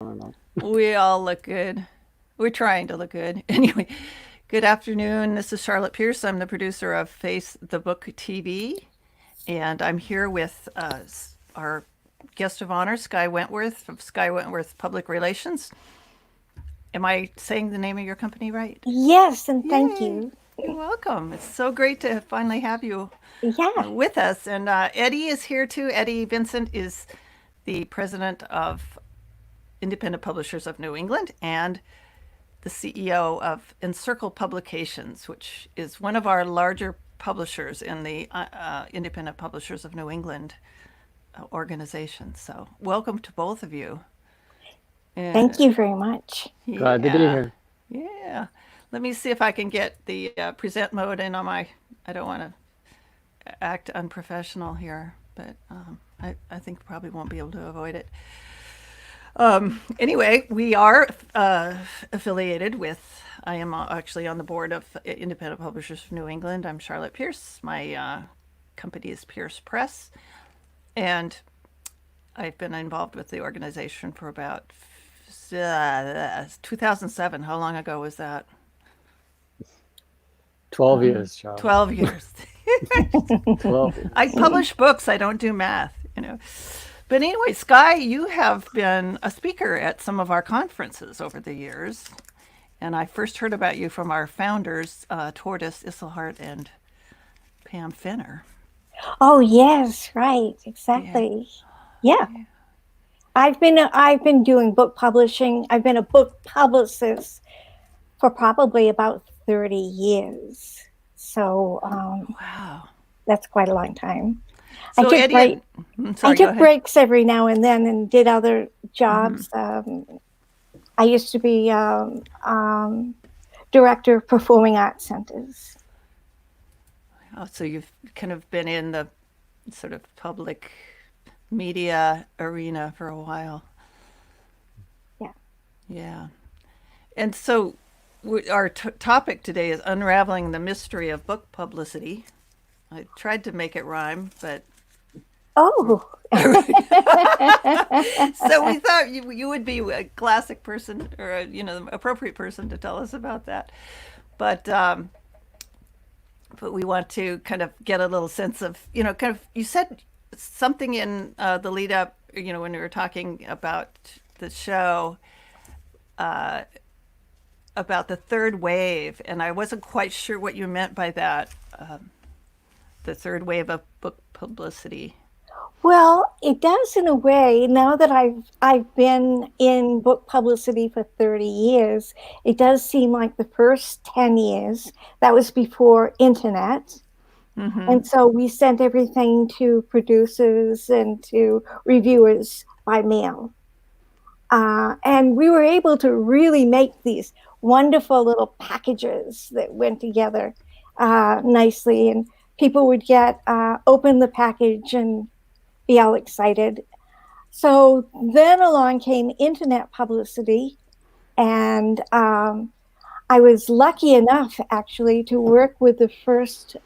I don't know. We all look good. We're trying to look good. Anyway, good afternoon. This is Charlotte Pierce. I'm the producer of Face the Book TV, and I'm here with our guest of honor, Skye Wentworth of Skye Wentworth Public Relations. Am I saying the name of your company right? Yes, and thank Yay! you. You're welcome. It's so great to finally have you Yeah, with us. And Eddie is here too. Eddie Vincent is the president of Independent Publishers of New England and the CEO of Encircle Publications, which is one of our larger publishers in the Independent Publishers of New England organization. So, welcome to both of you. thank Uh, you very much. Glad to be yeah, here. yeah. Let me see if I can get the present mode in on my. I don't want to act unprofessional here, but I think probably won't be able to avoid it. Anyway, we are affiliated with. I am actually on the board of Independent Publishers of New England. I'm Charlotte Pierce. My company is Pierce Press, and I've been involved with the organization for about 2007. How long ago was that? 12 years, Charlotte. 12 years. 12 years. I publish books. I don't do math. But anyway, Skye, you have been a speaker at some of our conferences over the years. And I first heard about you from our founders, Tortoise Isselhart and Pam Finner. Oh, yes, right, Yeah. exactly. Yeah, I've been doing book publishing. I've been a book publicist for probably about 30 years. So Wow. that's quite a long time. I So took Eddie break and I sorry, go took ahead. breaks every now and then and did other jobs. I used to be director of performing arts centers. Oh, so you've kind of been in the sort of public media arena for a while. Yeah. Yeah. And so our topic today is unraveling the mystery of book publicity. I tried to make it rhyme, but Oh, so we thought you would be a classic person or the appropriate person to tell us about that. But but we want to kind of get a little sense of kind of you said something in the lead up when we were talking about the show about the third wave, and I wasn't quite sure what you meant by that. The third wave of book publicity. well, it does in a way. Now that I've been in book publicity for 30 years, it does seem like the first 10 years, that was before internet. Mm-hmm. And so we sent everything to producers and to reviewers by mail. And we were able to really make these wonderful little packages that went together nicely. And people would get open the package and be all excited. So then along came internet publicity, and I was lucky enough actually to work with the first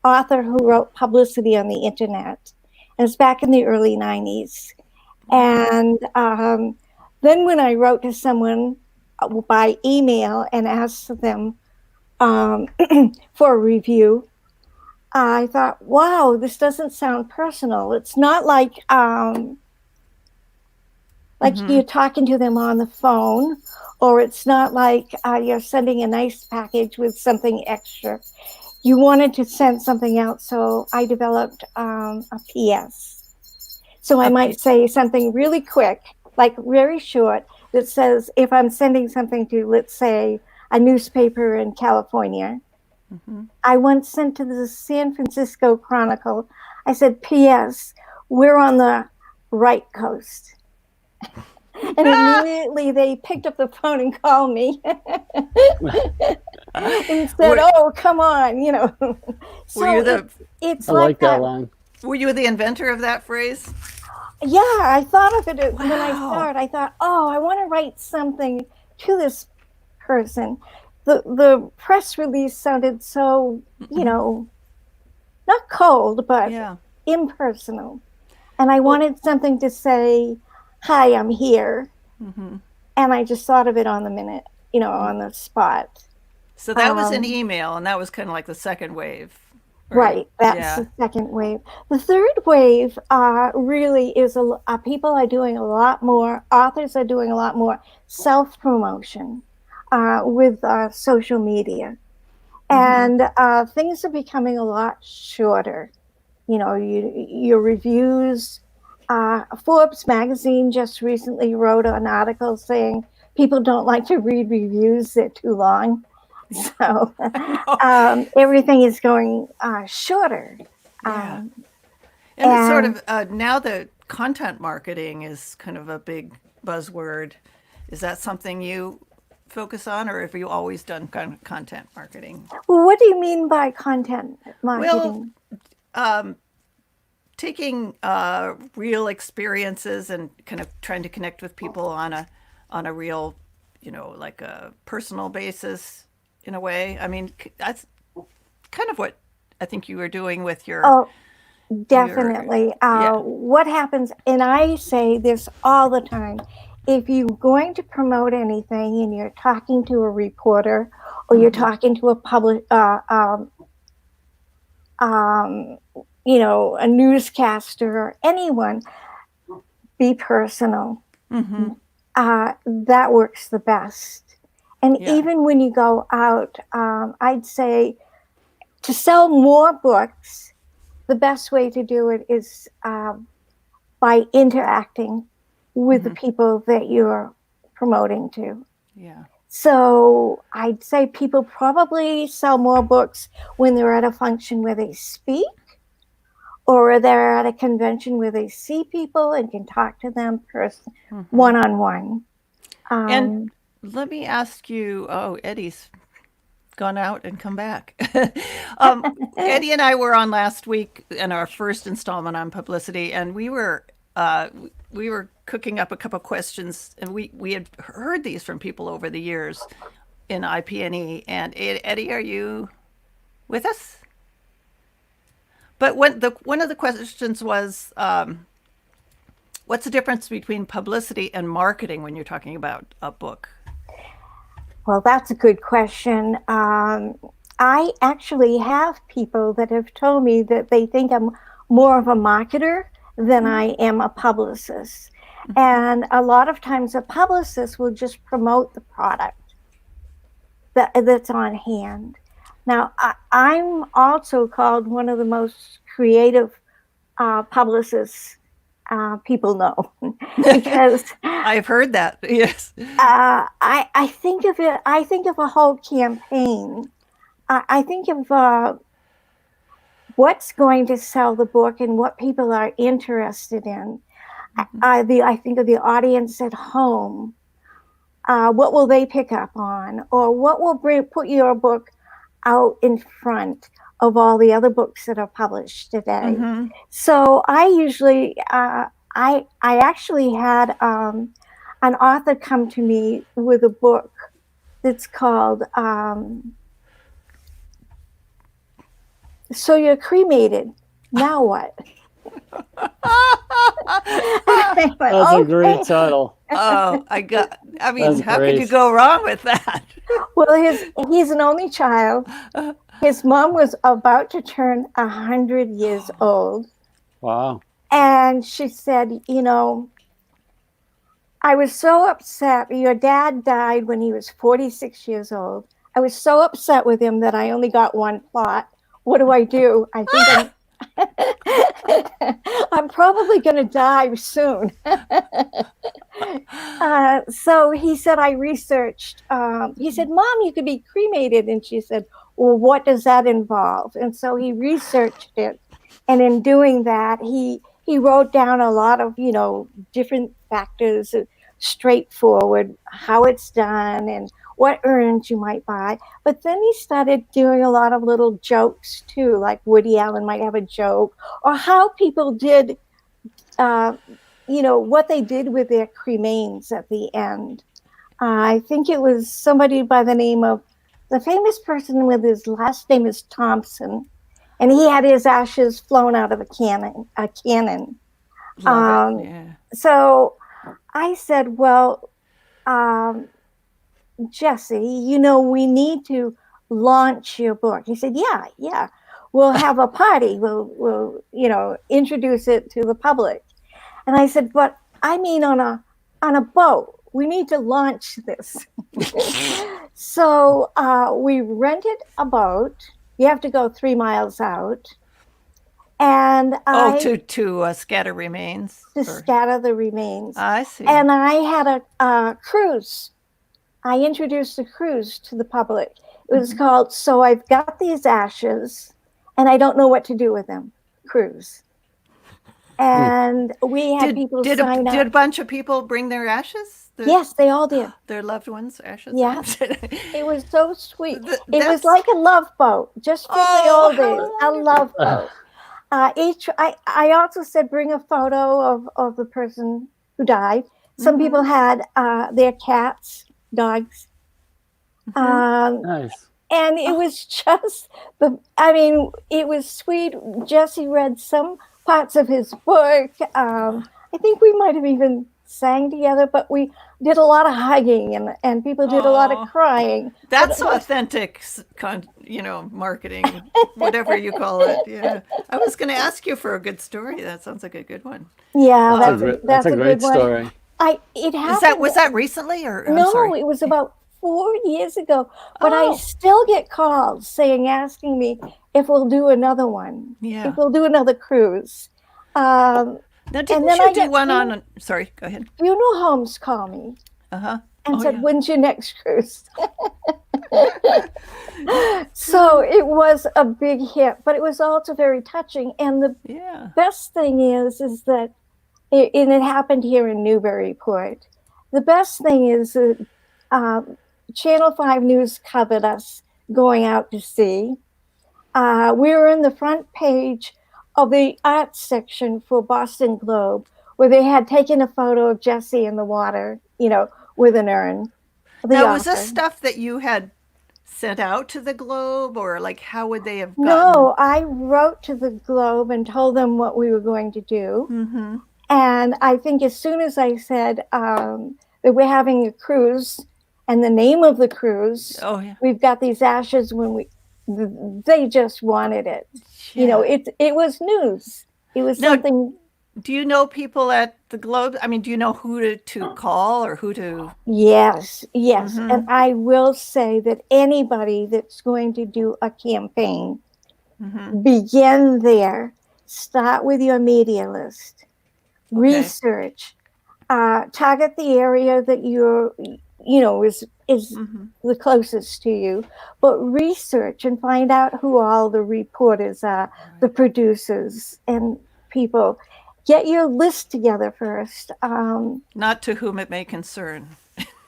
author who wrote publicity on the internet. It was back in the early 90s. And then when I wrote to someone by email and asked them um, for a review, I thought, wow, this doesn't sound personal. It's not like Mm-hmm. you're talking to them on the phone, or it's not like you're sending a nice package with something extra. You wanted to send something out, so I developed a PS. So I might say something really quick, like very short, that says if I'm sending something to, let's say, a newspaper in California. Mm-hmm. I once sent to the San Francisco Chronicle, I said, P.S., we're on the right coast. And immediately they picked up the phone and called me and said, were, oh, come on, were you So the it's I like like that that. line. were you the inventor of that phrase? Yeah, I thought of it when I Wow. started. I thought, oh, I want to write something to this person. The press release sounded so, Mm-hmm. not cold, but Yeah. impersonal. And I Well, wanted something to say, hi, I'm here. Mm-hmm. And I just thought of it on the minute, on the spot. So that was an email, and that was kind of like the second wave. Right. That's the second wave. The third wave really is people are doing a lot more, authors are doing a lot more self-promotion with social media. And things are becoming a lot shorter. Your reviews. Forbes magazine just recently wrote an article saying people don't like to read reviews, they're too long. So everything is going shorter. Yeah. And it's sort of now that content marketing is kind of a big buzzword. Is that something you focus on, or have you always done content marketing? Well, what do you mean by content marketing? Well, taking real experiences and kind of trying to connect with people on a real, like a personal basis in a way. I mean, that's kind of what I think you were doing with your... Oh, definitely. What happens, and I say this all the time, if you're going to promote anything and you're talking to a reporter or you're talking to a newscaster or anyone, be personal. That works the best. And even when you go out, I'd say to sell more books, the best way to do it is by interacting with the people that you're promoting to. Yeah. So I'd say people probably sell more books when they're at a function where they speak, or they're at a convention where they see people and can talk to them one-on-one. And let me ask you, Eddie's gone out and come back. Eddie and I were on last week in our first installment on Publicity, and we were cooking up a couple questions, and we had heard these from people over the years in IP&E. And Eddie, are you with us? But one of the questions was, what's the difference between publicity and marketing when you're talking about a book? Well, that's a good question. I actually have people that have told me that they think I'm more of a marketer than I am a publicist. And a lot of times a publicist will just promote the product that's on hand. Now, I'm also called one of the most creative publicists people know, because I've heard that. Yes. I think of it. I think of a whole campaign. I think of what's going to sell the book and what people are interested in. I think of the audience at home. What will they pick up on, or what will put your book out in front of all the other books that are published today? So I usually, I actually had an author come to me with a book that's called So You're Cremated, Now What? That's a great title. I mean, how could you go wrong with that? Well, he's an only child. His mom was about to turn 100 years old. Wow. And she said, I was so upset. Your dad died when he was 46 years old. I was so upset with him that I only got one plot. What do? I think I'm probably going to die soon. So he said, I researched. He said, Mom, you could be cremated. And she said, well, what does that involve? And so he researched it. And in doing that, he wrote down a lot of, different factors, straightforward, how it's done and what urns you might buy. But then he started doing a lot of little jokes too, like Woody Allen might have a joke, or how people did, what they did with their cremains at the end. I think it was somebody by the name of, the famous person with his last name is Thompson, and he had his ashes flown out of a cannon. Love it. Yeah. So I said, well, Jesse, we need to launch your book. He said, yeah, we'll have a party. We'll introduce it to the public. And I said, but I mean on a boat. We need to launch this. So we rented a boat. You have to go 3 miles out. And to scatter remains. Scatter the remains. I see. And I had a cruise. I introduced the cruise to the public. It was called "So I've Got These Ashes, and I Don't Know What to Do with Them" cruise. And we had people sign up. Did a bunch of people bring their ashes? Yes, they all did. Their loved ones' ashes? Yeah. It was so sweet. It was like a love boat, just from the old days. A love boat. I also said bring a photo of the person who died. Some people had their cats, dogs. Nice. And it was just it was sweet. Jesse read some parts of his book. I think we might have even sang together, but we did a lot of hugging and people did a lot of crying. That's authentic, marketing, whatever you call it. Yeah. I was going to ask you for a good story. That sounds like a good one. Yeah, that's a great story. It happened. Was that recently or? No, it was about 4 years ago. But I still get calls asking me if we'll do another one. Yeah. If we'll do another cruise. Now, didn't you do one on? Sorry, go ahead. Funeral homes call me. And said, "When's your next cruise?" So it was a big hit, but it was also very touching. And the best thing is that, and it happened here in Newburyport. The best thing is that Channel 5 News covered us going out to sea. We were in the front page of the arts section for Boston Globe, where they had taken a photo of Jesse in the water, with an urn. Now, was this stuff that you had sent out to the Globe, or how would they have gotten? No, I wrote to the Globe and told them what we were going to do. Mm-hmm. And I think as soon as I said that we're having a cruise and the name of the cruise, we've got these ashes they just wanted it. Yeah. It was news. It was something. Do you know people at the Globe? I mean, do you know who to call or who to? Yes. Mm-hmm. And I will say that anybody that's going to do a campaign, begin there. Start with your media list. Okay. Research. Target the area that is the closest to you, but research and find out who all the reporters are, the producers and people. Get your list together first. Not to whom it may concern.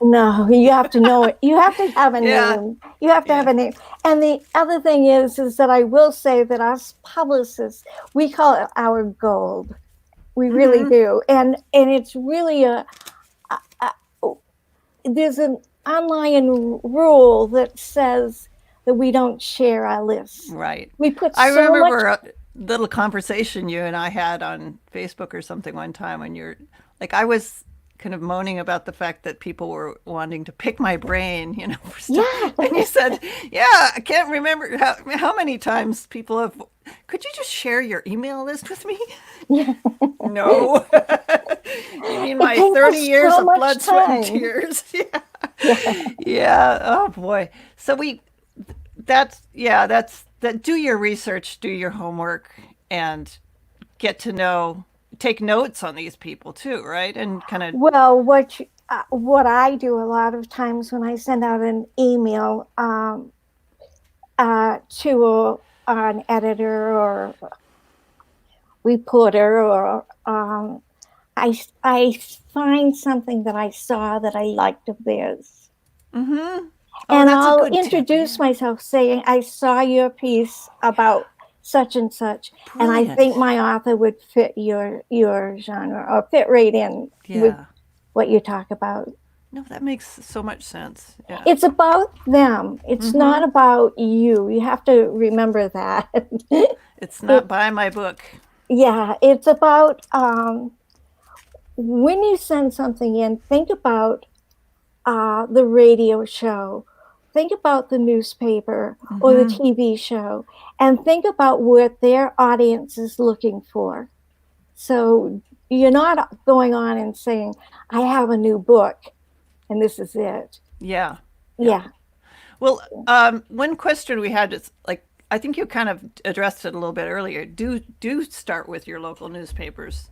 No, you have to know it. You have to have a name. You have to have a name. And the other thing is that I will say that us publicists, we call it our gold. We really do. And it's really there's an online rule that says that we don't share our lists. Right. We put I remember a little conversation you and I had on Facebook or something one time when you're I was kind of moaning about the fact that people were wanting to pick my brain, for stuff. Yeah. And you said, I can't remember how many times people have, could you just share your email list with me? Yeah. No. You mean my 30 years of blood, sweat, and tears? Yeah. Oh boy. So do your research, do your homework, and get to know, take notes on these people too, right? And kind of. Well, what I do a lot of times when I send out an email to an editor or reporter, or I find something that I saw that I liked of theirs. Mm-hmm. And I'll introduce myself saying, I saw your piece about such and such. Brilliant. And I think my author would fit your genre, or fit right in with what you talk about. No, that makes so much sense. Yeah. It's about them. It's not about you. You have to remember that. It's not buy my book. Yeah, it's about when you send something in, think about the radio show, think about the newspaper or the TV show, and think about what their audience is looking for. So you're not going on and saying, I have a new book and this is it. Yeah. Yeah. Well, one question we had is like, I think you kind of addressed it a little bit earlier. Do start with your local newspapers,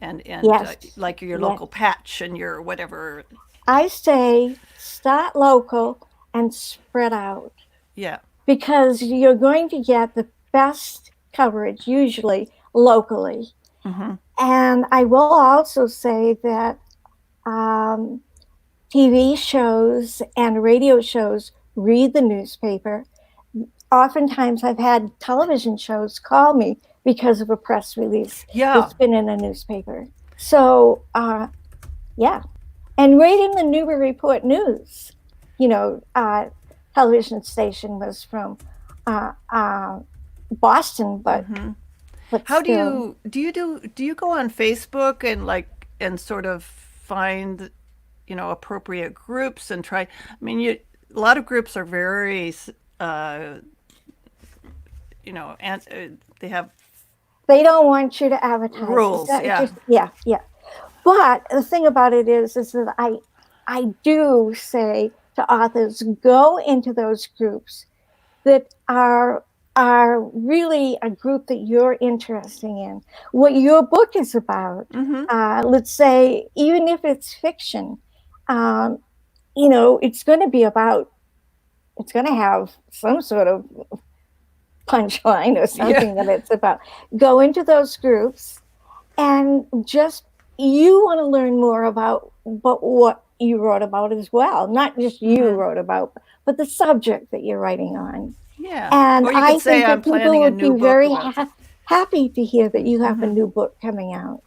and Yes. like your Yes. local patch and your whatever. I say start local and spread out, Yeah. because you're going to get the best coverage usually locally. And I will also say that TV shows and radio shows read the newspaper. Oftentimes, I've had television shows call me because of a press release Yeah. that's been in a newspaper. So, yeah. And right in the Newburyport News, television station was from Boston, but How still. do you go on Facebook and sort of find appropriate groups and try? I mean, a lot of groups are very they have They don't want you to advertise. rules. Yeah. Yeah. But the thing about it is that I do say to authors, go into those groups that are really a group that you're interested in, what your book is about. Let's say, even if it's fiction, it's going to have some sort of punchline or something that it's about. Go into those groups and you want to learn more about what you wrote about as well. Not just you wrote about, but the subject that you're writing on. Yeah. And or you I could say think I'm that people planning a would new be book very about happy to hear that you have a new book coming out.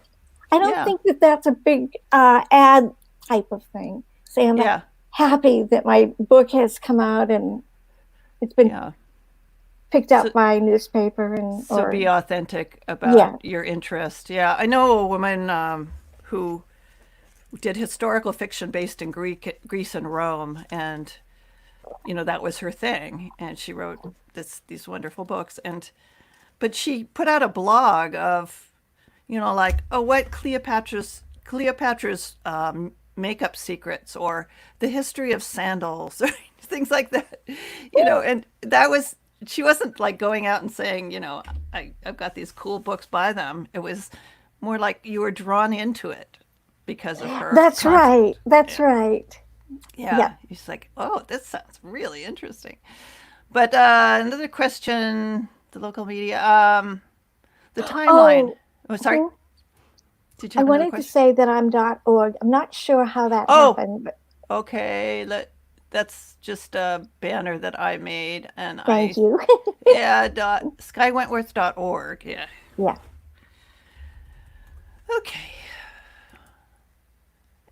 I don't Yeah. think that that's a big ad type of thing. Say I'm happy that my book has come out and it's been picked up by a newspaper. So be authentic about your interest. Yeah. I know a woman who did historical fiction based in Greece and Rome, and that was her thing, and she wrote these wonderful books, but she put out a blog of what Cleopatra's makeup secrets, or the history of sandals, or things like that, and that was, she wasn't like going out and saying, I've got these cool books by them. It was more like you were drawn into it because of her. That's right. That's right. Yeah. It's like, oh, this sounds really interesting. But another question, the local media, the timeline. Oh, sorry. Did you have I wanted to say that I'm .org. I'm not sure how that happened. But... Okay. That's just a banner that I made. And Thank you. SkyeWentworth.org. Yeah. Yeah. Okay.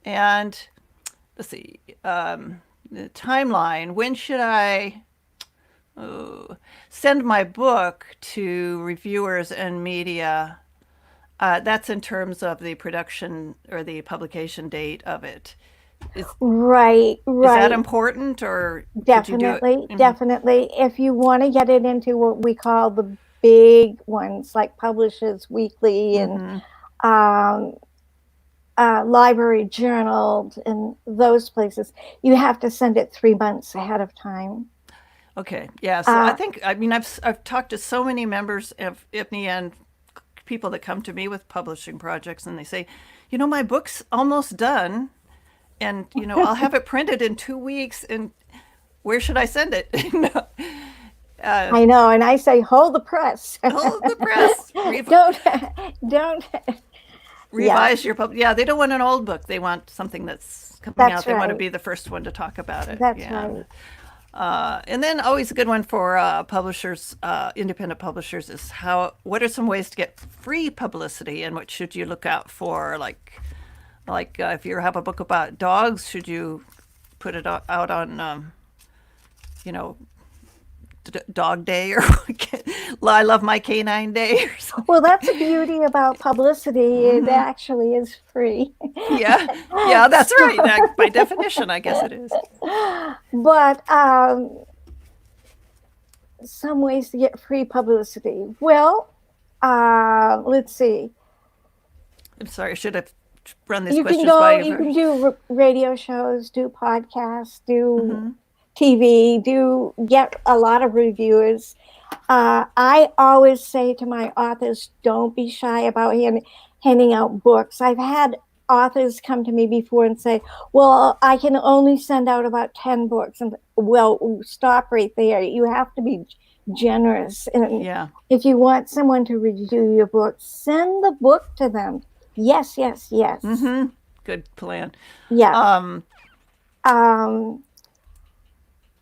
And let's see, the timeline. When should I send my book to reviewers and media? That's in terms of the production or the publication date of it. Right. Is that important, or definitely? Definitely. If you want to get it into what we call the big ones, like Publishers Weekly and Library Journal and those places, you have to send it 3 months ahead of time. Okay. Yeah. So I've talked to so many members of IPNY and people that come to me with publishing projects, and they say, my book's almost done, and I'll have it printed in 2 weeks, and where should I send it? I know, and I say, hold the press. Hold the press. Don't revise your public. Yeah, they don't want an old book. They want something that's coming out. They want to be the first one to talk about it. That's right. And then always a good one for publishers, independent publishers, is what are some ways to get free publicity, and what should you look out for? Like if you have a book about dogs, should you put it out on, Dog Day or I Love My Canine Day or something. Well, that's the beauty about publicity. It actually is free. Yeah, yeah, that's right. That, by definition, I guess it is. But some ways to get free publicity. Well, let's see. I'm sorry, I should have run these You questions can go. by you. You can do radio shows, do podcasts, do TV, get a lot of reviewers. I always say to my authors, don't be shy about handing out books. I've had authors come to me before and say, well, I can only send out about 10 books. And well, stop right there. You have to be generous. And if you want someone to review your book, send the book to them. Yes, yes, yes. Good plan. Yeah.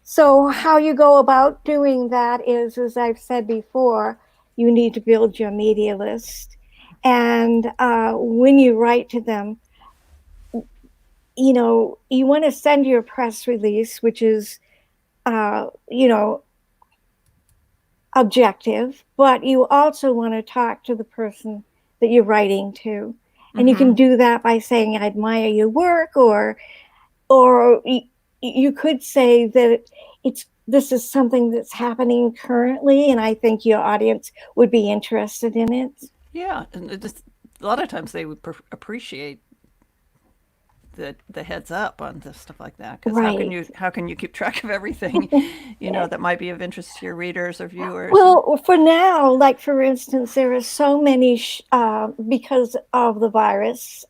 So how you go about doing that is, as I've said before, you need to build your media list. And when you write to them, you know, you want to send your press release, which is, you know, objective, but you also want to talk to the person that you're writing to. And you can do that by saying, I admire your work, or you could say that this is something that's happening currently, and I think your audience would be interested in it. Yeah, and a lot of times they would appreciate the heads up on this stuff like that, because how can you keep track of everything, you know, that might be of interest to your readers or viewers? Well, for now, like for instance, there are so many because of the virus,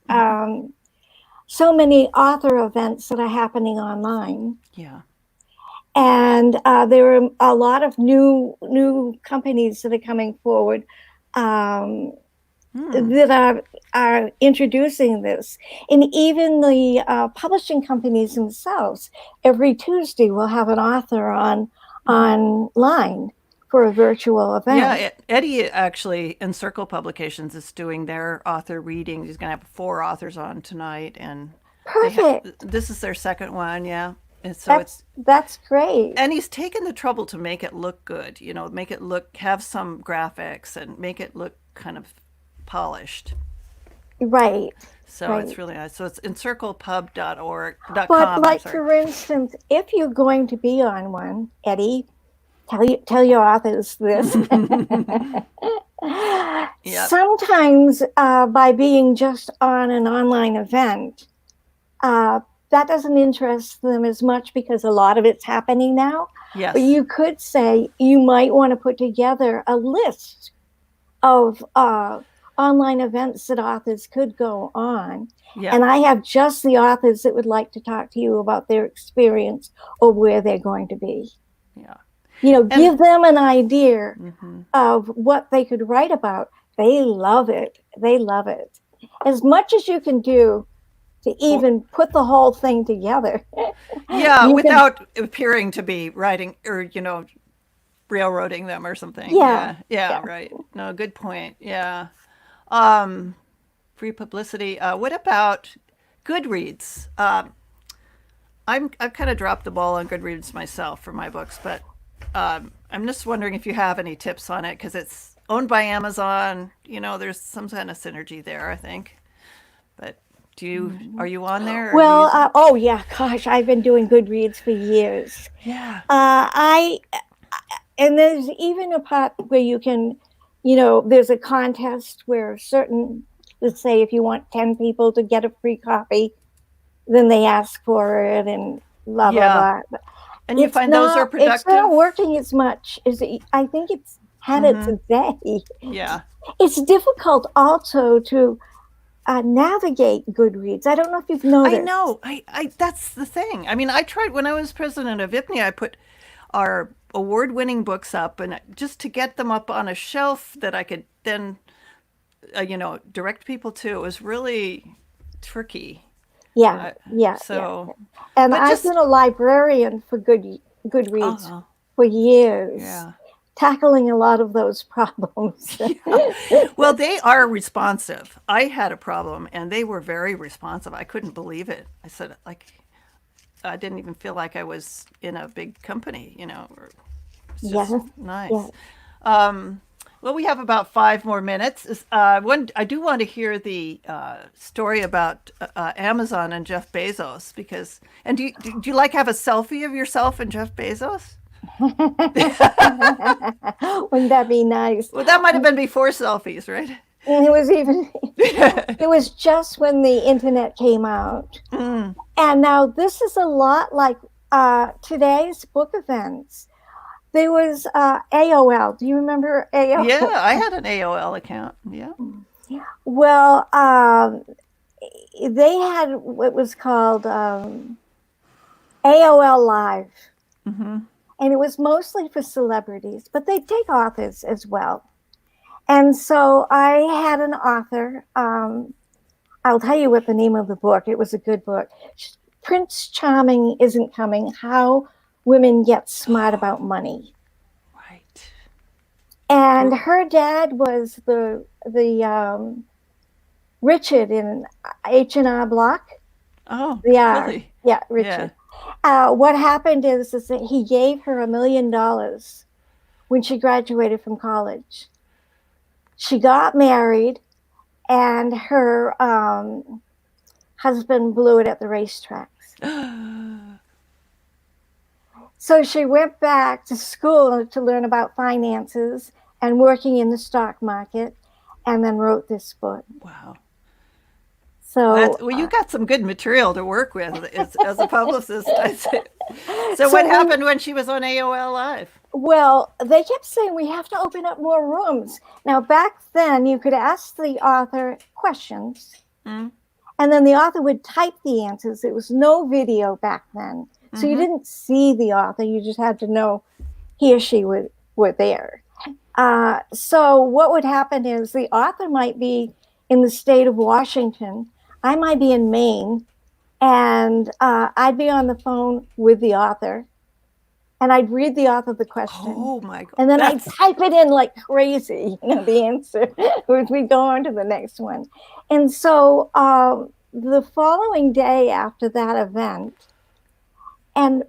so many author events that are happening online. Yeah. And there are a lot of new companies that are coming forward that are introducing this. And even the publishing companies themselves, every Tuesday will have an author online for a virtual event. Yeah, Eddie actually, Encircle Publications, is doing their author reading. He's going to have 4 authors on tonight. And perfect. This is their second one, yeah. And so that's great. And he's taken the trouble to make it look good, you know, make it have some graphics and make it look kind of polished. Right. So it's really nice. So it's encirclepub.org.com. But like for instance, if you're going to be on one, Eddie, tell your authors this. Yep. Sometimes by being just on an online event, that doesn't interest them as much because a lot of it's happening now. Yes. But you could say you might want to put together a list of online events that authors could go on. Yeah. And I have just the authors that would like to talk to you about their experience or where they're going to be. Yeah. You know, give them an idea of what they could write about. They love it. They love it. As much as you can do to even put the whole thing together. Yeah, without appearing to be writing or, you know, railroading them or something. Yeah, right. No, good point. Yeah. Free publicity. What about Goodreads? I've kind of dropped the ball on Goodreads myself for my books, but I'm just wondering if you have any tips on it, because it's owned by Amazon. You know, there's some kind of synergy there, I think. But are you on there? Well, oh yeah, gosh, I've been doing Goodreads for years. Yeah. And there's even a part where you can, you know, there's a contest where let's say if you want 10 people to get a free copy, then they ask for it and blah, blah, blah. And you find those are productive? It's not working as much as I think it's had it today. Yeah. It's difficult also to navigate Goodreads. I don't know if you've noticed. I know. I that's the thing. I mean, I tried when I was president of IPNY, I put our award-winning books up, and just to get them up on a shelf that I could then, you know, direct people to. It was really tricky. Yeah, So, and I've been a librarian for Goodreads for years. Yeah. Tackling a lot of those problems. Well, they are responsive. I had a problem, and they were very responsive. I couldn't believe it. I said, like, I didn't even feel like I was in a big company, you know. just Yes. nice. Yes. Well, we have about 5 more minutes. I do want to hear the story about Amazon and Jeff Bezos because. And do you like have a selfie of yourself and Jeff Bezos? Wouldn't that be nice? Well, that might have been before selfies, right? And it was just when the internet came out. And now this is a lot like today's book events. There was AOL. Do you remember AOL? Yeah, I had an AOL account. Yeah. Well, they had what was called AOL Live. And it was mostly for celebrities, but they'd take authors as well. And so I had an author. I'll tell you what the name of the book. It was a good book. Prince Charming Isn't Coming, How Women Get Smart About Money. Right. And her dad was the Richard in H&R Block. Oh, really? Yeah, Richard. Yeah. What happened is that he gave her $1 million when she graduated from college. She got married, and her husband blew it at the racetracks. So she went back to school to learn about finances and working in the stock market, and then wrote this book. Wow. So well, you got some good material to work with as a publicist. So what happened when she was on AOL Live? Well, they kept saying we have to open up more rooms. Now, back then, you could ask the author questions, and then the author would type the answers. There was no video back then. So you didn't see the author. You just had to know he or she were there. So what would happen is the author might be in the state of Washington. I might be in Maine, and I'd be on the phone with the author, and I'd read the author the question. Oh my God! And then I'd type it in like crazy, the answer. We'd go on to the next one. And so the following day after that event, and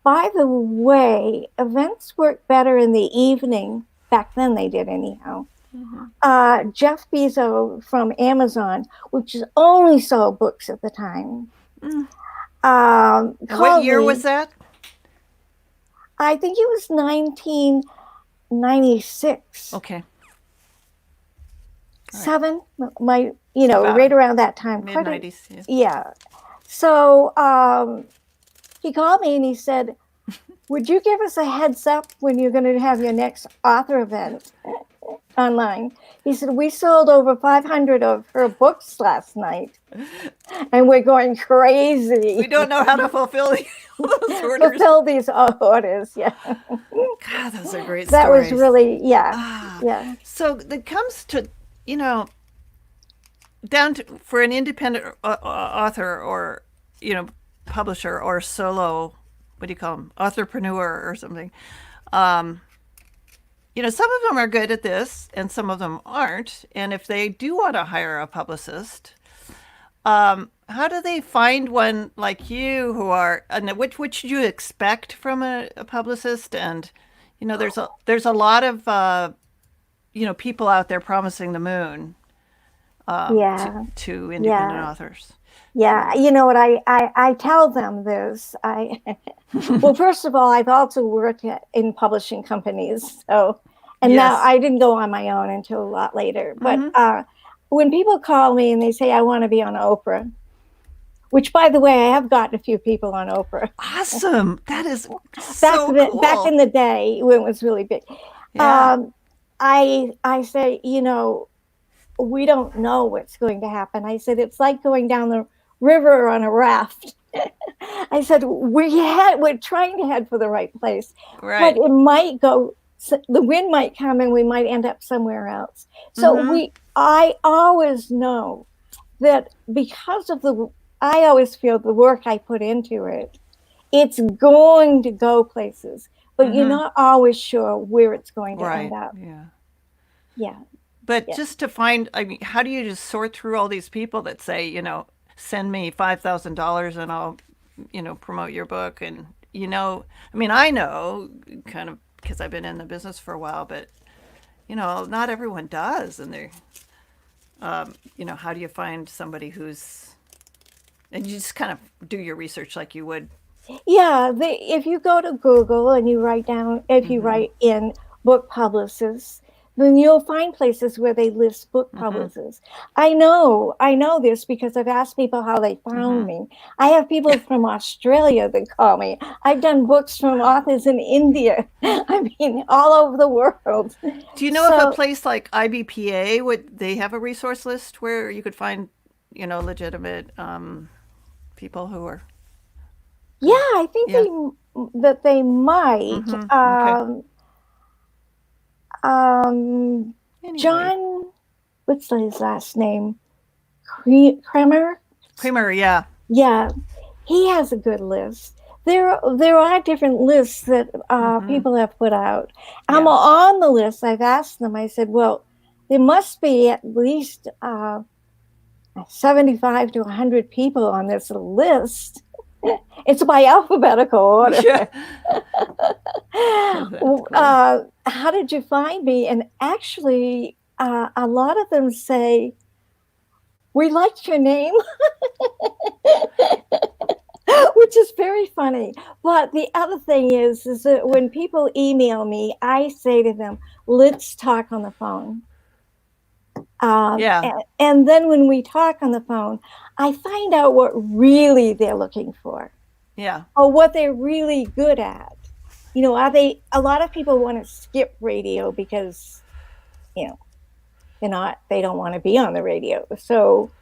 by the way, events work better in the evening. Back then they did anyhow. Jeff Bezos from Amazon, which only sold books at the time. What year was that? I think it was 1996. Okay. Seven, right around that time. Mid-90s. Yeah. So he called me and he said, would you give us a heads up when you're going to have your next author event online? He said, we sold over 500 of her books last night, and we're going crazy. We don't know how to fulfill those orders. Fulfill these orders, yeah. God, those are great that stories. Was really, yeah. So it comes to, down to, for an independent author or, publisher or solo, what do you call them, entrepreneur or something. Some of them are good at this and some of them aren't. And if they do want to hire a publicist, how do they find one like you who are, and which should you expect from a publicist? And, there's a lot of, people out there promising the moon to independent authors. Yeah, you know what, I tell them this. Well, first of all, I've also worked in publishing companies. So, and now I didn't go on my own until a lot later. But when people call me and they say, I want to be on Oprah, which, by the way, I have gotten a few people on Oprah. Awesome. That is so cool. Back in the day when it was really big. Yeah. I say, we don't know what's going to happen. I said, it's like going down the river on a raft. I said, we're trying to head for the right place. Right. But it might go, the wind might come and we might end up somewhere else. So I always know that because of I always feel the work I put into it, it's going to go places, but you're not always sure where it's going to end up. Yeah. But just to find, how do you just sort through all these people that say, send me $5,000 and I'll, promote your book? And, I know kind of because I've been in the business for a while, but not everyone does, and they're, how do you find somebody who's, and you just kind of do your research like you would. Yeah, if you go to Google and you write down, if you write in book publicists, then you'll find places where they list book publicists. I know this because I've asked people how they found me. I have people from Australia that call me. I've done books from authors in India. I mean, all over the world. Do you know if a place like IBPA, would they have a resource list where you could find, legitimate people who are? Yeah, I think they might. Okay. Anyway. John, what's his last name? Kremer? Kremer, yeah. Yeah, he has a good list. There are different lists that people have put out. I'm on the list. I've asked them. I said, well, there must be at least 75 to 100 people on this list. It's by alphabetical order. Yeah. How did you find me? And actually, a lot of them say, we liked your name, which is very funny. But the other thing is that when people email me, I say to them, let's talk on the phone. And then when we talk on the phone, I find out what really they're looking for. Yeah. Or what they're really good at. A lot of people want to skip radio because, they don't want to be on the radio. So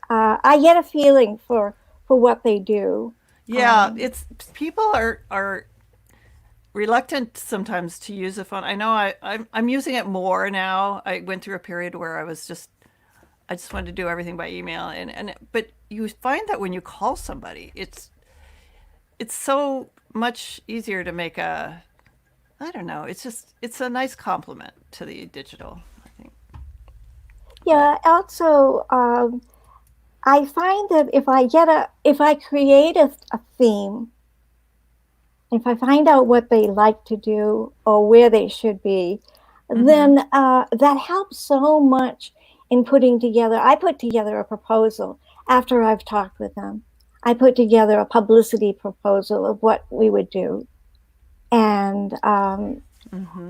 I get a feeling for what they do. Yeah. It's people are reluctant sometimes to use a phone. I know I'm using it more now. I went through a period where I just wanted to do everything by email, but you find that when you call somebody, it's so much easier to make I don't know. It's a nice compliment to the digital, I think. Yeah. Also, I find that if I create a theme, if I find out what they like to do or where they should be, then that helps so much in putting together. I put together a proposal after I've talked with them. I put together a publicity proposal of what we would do. And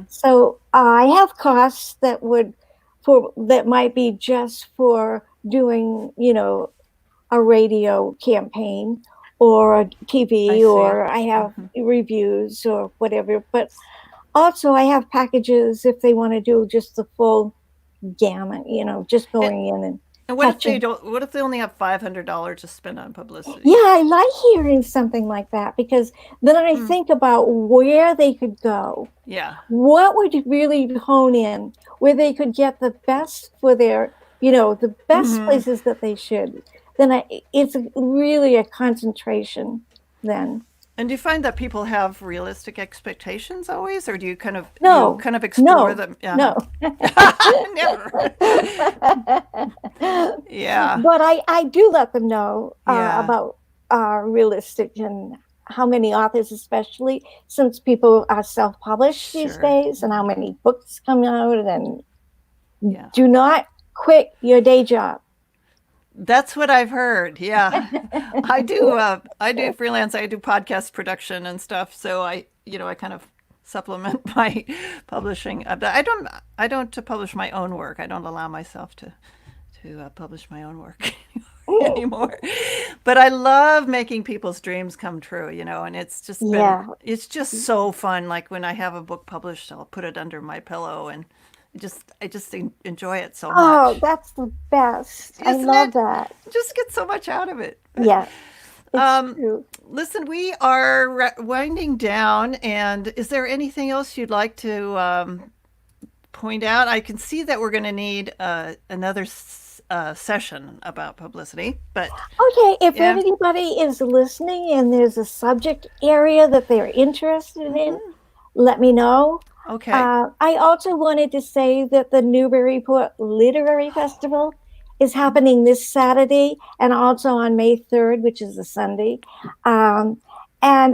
so I have costs that might be just for doing, a radio campaign or a TV, or I have reviews or whatever. But also I have packages if they want to do just the full gamut, just going in and what if they don't? What if they only have $500 to spend on publicity? Yeah, I like hearing something like that because then I think about where they could go. Yeah. What would really hone in where they could get the best for their, the best places that they should. Then it's really a concentration then. And do you find that people have realistic expectations always, or do you kind of explore them? Yeah. No, never. Yeah. But I do let them know about realistic and how many authors, especially since people are self-published these days, and how many books come out. And do not quit your day job. That's what I've heard. Yeah. I do freelance. I do podcast production and stuff. So I kind of supplement my publishing. I don't publish my own work. I don't allow myself to publish my own work anymore. But I love making people's dreams come true, and it's just it's just so fun. Like when I have a book published, I'll put it under my pillow and I just enjoy it so much. Oh, that's the best. I love that. Just get so much out of it. Yeah. It's true. Listen, we are winding down, and is there anything else you'd like to point out? I can see that we're going to need another session about publicity, but okay, if anybody is listening and there's a subject area that they're interested in, let me know. Okay. I also wanted to say that the Newburyport Literary Festival is happening this Saturday and also on May 3rd, which is a Sunday. And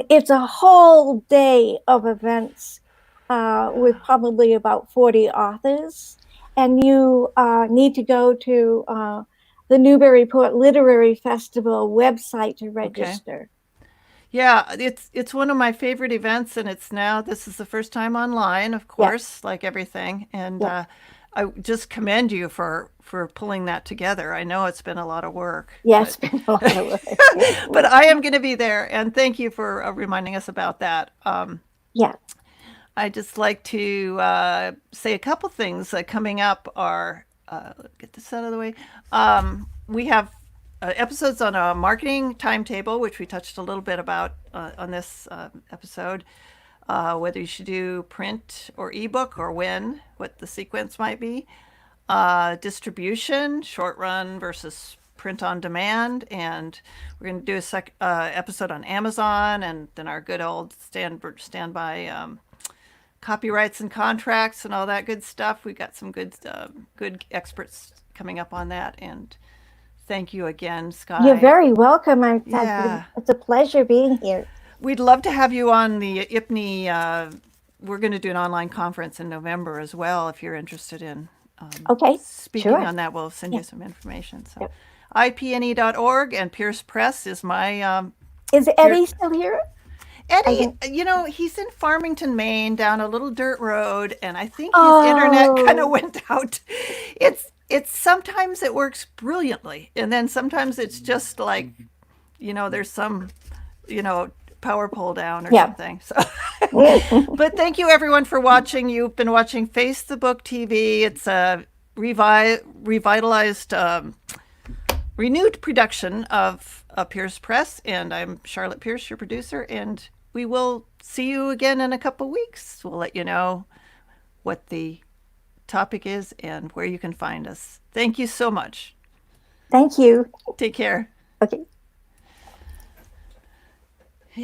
it's a whole day of events with probably about 40 authors. And you need to go to the Newburyport Literary Festival website to register. Yeah, it's one of my favorite events, and this is the first time online, of course, like everything. And I just commend you for pulling that together. I know it's been a lot of work. Yes, it's been a lot of work. But I am going to be there, and thank you for reminding us about that. I just like to say a couple things coming up are, get this out of the way. We have episodes on a marketing timetable, which we touched a little bit about on this episode, whether you should do print or ebook or when, what the sequence might be. Distribution, short run versus print on demand. And we're going to do a episode on Amazon, and then our good old standby copyrights and contracts and all that good stuff. We got some good experts coming up on that. And thank you again, Skye. You're very welcome. It's a pleasure being here. We'd love to have you on the IPNY. We're going to do an online conference in November as well. If you're interested in speaking on that, we'll send you some information. So ipne.org, and Pierce Press is my... is Eddie still here? Eddie, he's in Farmington, Maine, down a little dirt road, and I think his internet kind of went out. It's sometimes it works brilliantly, and then sometimes it's just like, there's some, power pole down or something. So, but thank you everyone for watching. You've been watching Face the Book TV. It's a revitalized, renewed production of Pierce Press, and I'm Charlotte Pierce, your producer, and we will see you again in a couple weeks. We'll let you know what the topic is and where you can find us. Thank you so much. Thank you. Take care. Okay.